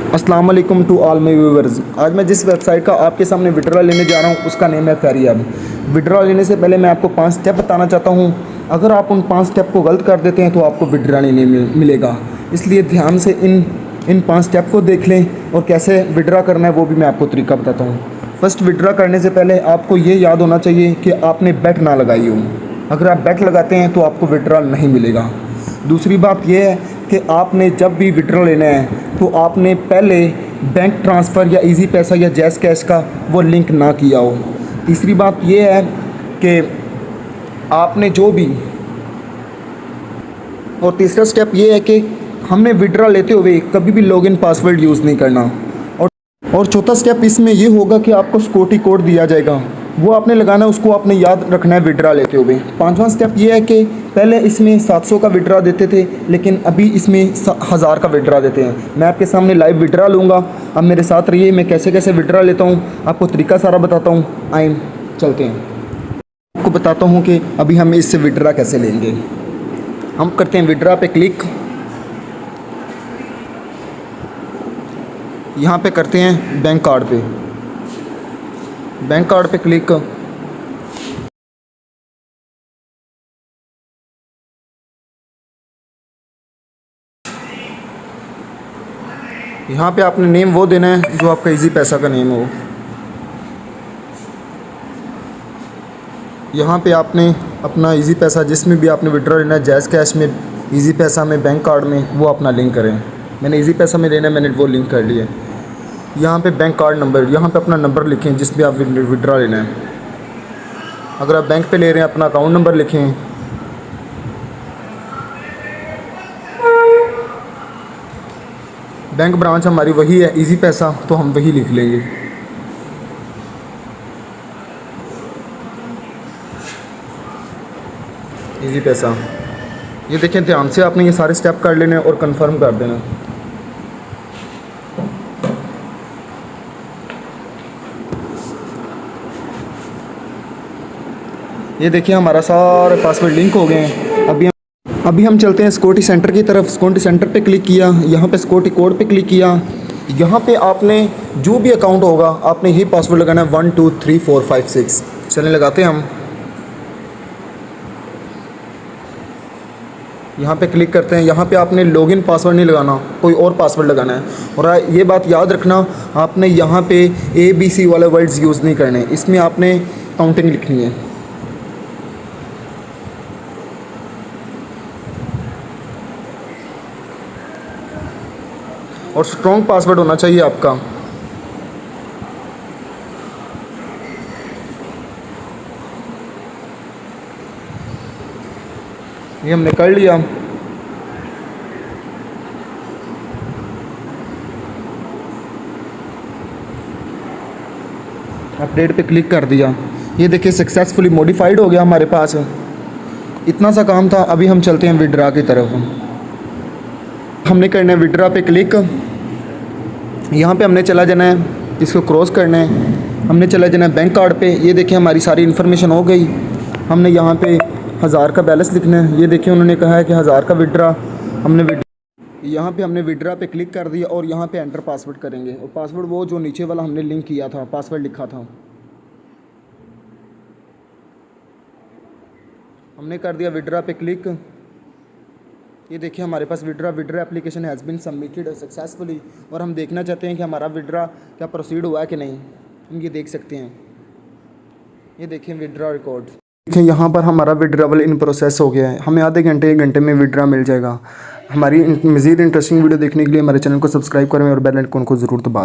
अस्सलाम वालेकुम to all my viewers. आज मैं जिस वेबसाइट का आपके सामने विड्रॉल लेने जा रहा हूँ उसका नेम है फेरियब। विड्रॉल लेने से पहले मैं आपको 5 स्टेप बताना चाहता हूँ। अगर आप उन 5 स्टेप को गलत कर देते हैं तो आपको विड्रॉल नहीं मिलेगा। इसलिए ध्यान से इन 5 स्टेप को देख लें और कैसे विड्रॉ करना है वो भी मैं आपको तरीका बताता हूँ। फर्स्ट, विड्रॉ करने से पहले आपको ये याद होना चाहिए कि आपने बेट ना लगाई हो। अगर आप बेट लगाते हैं तो आपको विड्रॉल नहीं मिलेगा। दूसरी बात यह है कि आपने जब भी विड्रॉ लेना है तो आपने पहले बैंक ट्रांसफ़र या इजी पैसा या जैज़ कैश का वो लिंक ना किया हो। तीसरी बात यह है कि आपने जो भी और तीसरा स्टेप ये है कि हमने विड्रॉ लेते हुए कभी भी लॉगिन पासवर्ड यूज़ नहीं करना। और चौथा स्टेप इसमें ये होगा कि आपको सिक्योरिटी कोड दिया जाएगा, वो आपने लगाना है, उसको आपने याद रखना है विड्रॉ लेते हुए। पांचवा स्टेप ये है कि पहले इसमें 700 का विड्रॉ देते थे लेकिन अभी इसमें 1000 का विड्रॉ देते हैं। मैं आपके सामने लाइव विड्रॉ लूँगा, अब मेरे साथ रहिए, मैं कैसे कैसे विड्रॉ लेता हूँ आपको तरीका सारा बताता हूँ। आइए चलते हैं, आपको बताता हूँ कि अभी हम इससे विड्रॉ कैसे लेंगे। हम करते हैं विड्रॉ पे क्लिक, यहाँ पे करते हैं बैंक कार्ड पे, बैंक कार्ड पे क्लिक, यहाँ पे आपने नेम वो देना है जो आपका इजी पैसा का नेम हो। यहाँ पे आपने अपना इजी पैसा जिसमें भी आपने विड्रॉ लेना है, जैज़ कैश में, इजी पैसा में, बैंक कार्ड में, वो अपना लिंक करें। मैंने इजी पैसा में लेना है, मैंने वो लिंक कर लिया। यहाँ पे बैंक कार्ड नंबर, यहाँ पे अपना नंबर लिखें जिस भी आप विड्रॉ लेना है। अगर आप बैंक पे ले रहे हैं अपना अकाउंट नंबर लिखें। बैंक ब्रांच हमारी वही है इजी पैसा, तो हम वही लिख लेंगे। इजी पैसा, ये देखें ध्यान से, आपने ये सारे स्टेप कर लेने और कंफर्म कर देना। ये देखिए हमारा सारे पासवर्ड लिंक हो गए हैं। अभी हम चलते हैं सिक्योरिटी सेंटर की तरफ। सिक्योरिटी सेंटर पे क्लिक किया, यहाँ पे सिक्योरिटी कोड पे क्लिक किया। यहाँ पे आपने जो भी अकाउंट होगा आपने यही पासवर्ड लगाना है 1 2 3 4 5 6। चलें लगाते हैं हम। यहाँ पे क्लिक करते हैं। यहाँ पे आपने लॉगिन पासवर्ड नहीं लगाना, कोई और पासवर्ड लगाना है। और ये बात याद रखना, आपने यहाँ पे ABC वाले वर्ड्स यूज़ नहीं करने, इसमें आपने काउंटिंग लिखनी है। और स्ट्रॉन्ग पासवर्ड होना चाहिए आपका। ये हमने कर लिया। अपडेट पे क्लिक कर दिया। ये देखिए सक्सेसफुली मॉडिफाइड हो गया हमारे पास। इतना सा काम था। अभी हम चलते हैं विड्रॉ की तरफ। हमने करना है विड्रॉ पे क्लिक, यहाँ पे हमने चला जाना है, इसको क्रॉस करना है, हमने चला जाना है बैंक कार्ड पे। ये देखिए हमारी सारी इन्फॉर्मेशन हो गई। हमने यहाँ पे 1000 का बैलेंस लिखना है। ये देखिए उन्होंने कहा है कि 1000 का विड्रॉ। यहाँ पे हमने विड्रॉ पे क्लिक कर दिया और यहाँ पे एंटर पासवर्ड करेंगे। और पासवर्ड वो जो नीचे वाला हमने लिंक किया था, पासवर्ड लिखा था, हमने कर दिया। विड्रॉ पे क्लिक, ये देखिए हमारे पास withdraw application has been submitted successfully. और हम देखना चाहते हैं कि हमारा विड्रॉ क्या प्रोसीड हुआ है कि नहीं, हम ये देख सकते हैं। ये देखिए विड्रॉ रिकॉर्ड, देखिए यहाँ पर हमारा विड्रॉवल इन प्रोसेस हो गया है। हमें आधे घंटे 1 घंटे में विड्रॉ मिल जाएगा। हमारी मज़ीद इंटरेस्टिंग वीडियो देखने के लिए हमारे चैनल को सब्सक्राइब करें और बेल आइकन को ज़रूर दबा दें।